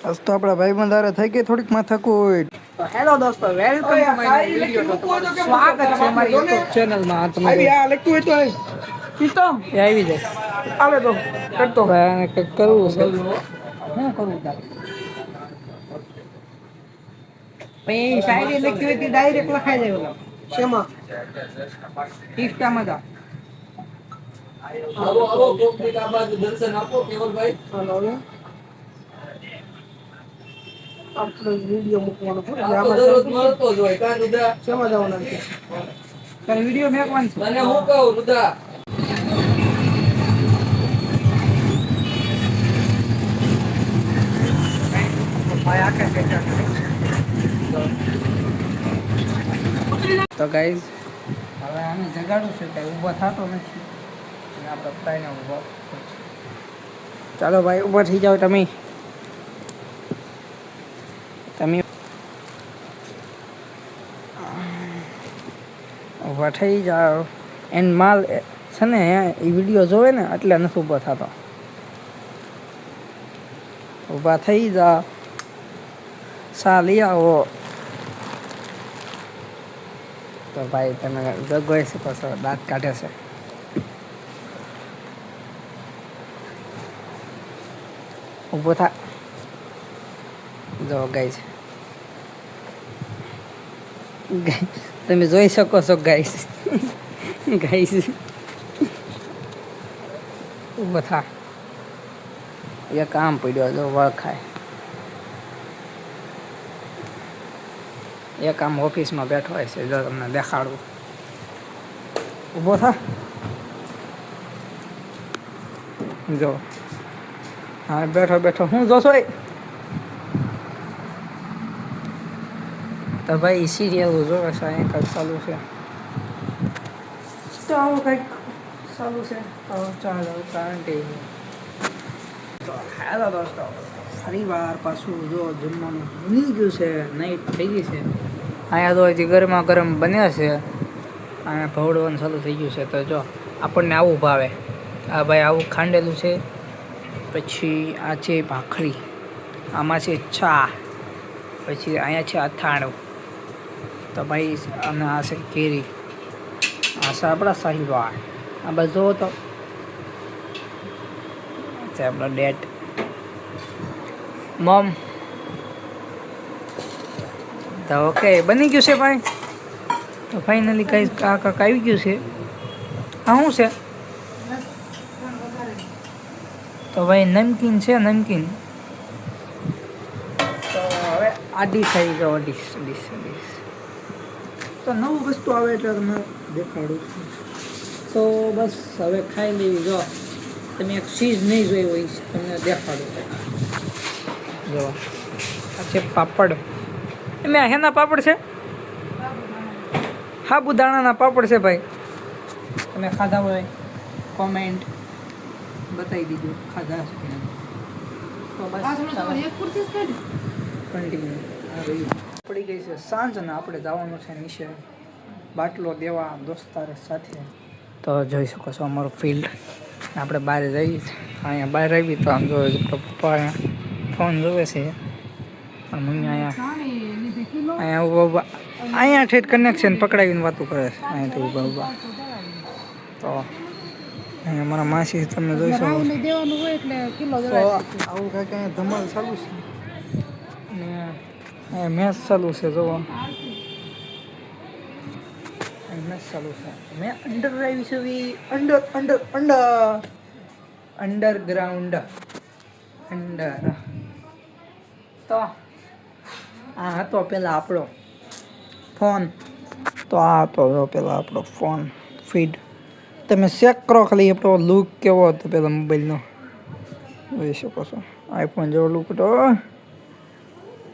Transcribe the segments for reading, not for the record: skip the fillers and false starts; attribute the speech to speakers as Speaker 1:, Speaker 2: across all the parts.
Speaker 1: આજ તો આપણા ભાઈબંધ હારે થઈ ગઈ થોડીક માથાકૂટ.
Speaker 2: તો હેલો દોસ્તો, વેલકમ ટુ માય વિડિયો. તો તમારું સ્વાગત છે અમારી YouTube ચેનલમાં. તમે
Speaker 1: લખ્યું હોય તો
Speaker 2: પ્રીતમ એ આવી જાય.
Speaker 1: આવે તો કરતો.
Speaker 2: ભાઈ કંઈક કરવું છે. શું કરવું તારે? પછી શાયરી લખી હોય તે ડાયરેક્ટ લખાઈ જાય. ઓલા
Speaker 1: શેમાં?
Speaker 2: ઇન્સ્ટામાં જા.
Speaker 3: આવો આવો કોકની આ બાજુ દર્શન આપો કેવલભાઈ.
Speaker 1: હાલો હવે આપણે વિડીયો મૂકવાનો છે એટલે આમાં
Speaker 3: દરરોજ મળતો જ હોય કાં રુદા?
Speaker 1: શેમાં જવાના છે?
Speaker 2: તારે વિડીયો મેકવાનું છે.
Speaker 3: મને હું કહું રુદા,
Speaker 2: તો ગાઈઝ હવે આને જગાડું છું, કાંઈ ઊભો થતો નથી. અને આપણે પ્રાઈને ઊભો. ચાલો ભાઈ ઊભા થઈ જાઓ તમે. ઊભા થઈ જાઓ. એન માલ છે ને એ વિડીયો જોવે ને એટલે નથી ઊભો થતો. ઊભા થઈ જાઓ. સા લઈ આવો. તો ભાઈ તમે જગવાઈ શકો છો, દાંત કાઢે છે. ઊભો થા. જો ગાઈસ તમે જોઈ શકો છો ગાઈસ. ગાઈસ ઊભો થા. એ કામ પડ્યો જો વળખાય. એક આમ ઓફિસમાં બેઠો હોય છે, જો તમને દેખાડું. ઊભો થા. જો હા બેઠો બેઠો હું જોશો. તો ભાઈ સિરિયલ જોવે છે. અહીં કંઈક ચાલુ છે. તો આવું કંઈક ચાલુ છે. તો ચાલો કાંટી. તો હેલો દોસ્તો, ફરી વાર પાછું જો જમવાનું બની ગયું છે. નાઈટ થઈ ગઈ છે. અહીંયા તો હજી ગરમા ગરમ બન્યા છે. અહીંયા ભવડવાનું ચાલુ થઈ ગયું છે. તો જો આપણને આવું ભાવે. આ ભાઈ આવું ખાંડેલું છે. પછી આ છે ભાખરી, આમાં છે ચા, પછી અહીંયા છે અથાણું. તો ભાઈ અને આ છે કેરી, આ છે આપણા સાહિવાળ. આ બાજુ જુઓ તો છે આપણો ડેટ મોમ. તો ઓકે બની ગયું છે ભાઈ. તો ફાઇનલી કઈ કાંક આવી ગયું છે. હા શું છે? તો ભાઈ નમકીન છે, નમકીન. તો હવે આ ડીશ આવી ગયો. ડીશ તો નવું વસ્તુ આવે એટલે તમે દેખાડું છું. તો બસ હવે ખાઈ લેવી. જો તમે એક ચીઝ નહીં જોઈ હોય તમને દેખાડું. જો આ છે પાપડ. એમ હેના પાપડ છે? સાબુદાણાના પાપડ છે ભાઈ. તમે ખાધા હોય કોમેન્ટ બતાવી દીધું ખાધા છે. તો બસ કન્ટિન્યુ. પડી ગઈ છે સાંજ અને આપણે જવાનું છે નીચે બાટલો દેવા દોસ્તાર સાથે. તો જોઈ શકો છો અમારું ફિલ્ડ. આપણે બહાર જઈએ અહીંયા બહાર આવી તો આમ જોવે પપ્પા અહીંયા ફોન જોવે છે. પણ મમ્મી અહીંયા ઊભા અહીંયા ઠેઠ કનેક્શન પકડાવીને વાતું કરે છે. અહીંયાથી ઊભા તો અહીંયા મારા માસી તમે જોઈ શકો. આવું કાંઈક અહીંયા ધમાલ ચાલુ છે. અને અહીંયા મેચ ચાલુ છે. જોવો મેચ ચાલુ છે. મેં અંડર આવી છે. Underground under. તો આ હતો પેલા આપણો ફોન. તો આ હતો પેલા આપણો ફોન ફીડ. તમે ચેક કરો ખાલી આપણો લુક કેવો હતો પેલા મોબાઈલનો. જોઈ શકો છો આઈફોન જેવો લુક હતો.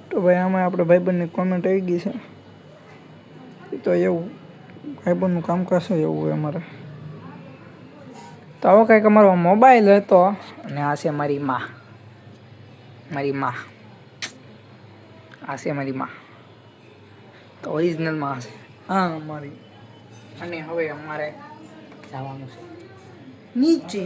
Speaker 2: તો ભાઈ આમાં આપણે ભાઈબંધની કોમેન્ટ આવી ગઈ છે. તો એવું ભાઈબંધનું કામકાજ છે એવું હોય અમારે. તો આવો કંઈક અમારો મોબાઈલ હતો. અને આ છે મારી માં. આ છે મારી માં. તો ઓરિજિનલમાં હશે હા અમારી. અને હવે અમારે જવાનું છે નીચે.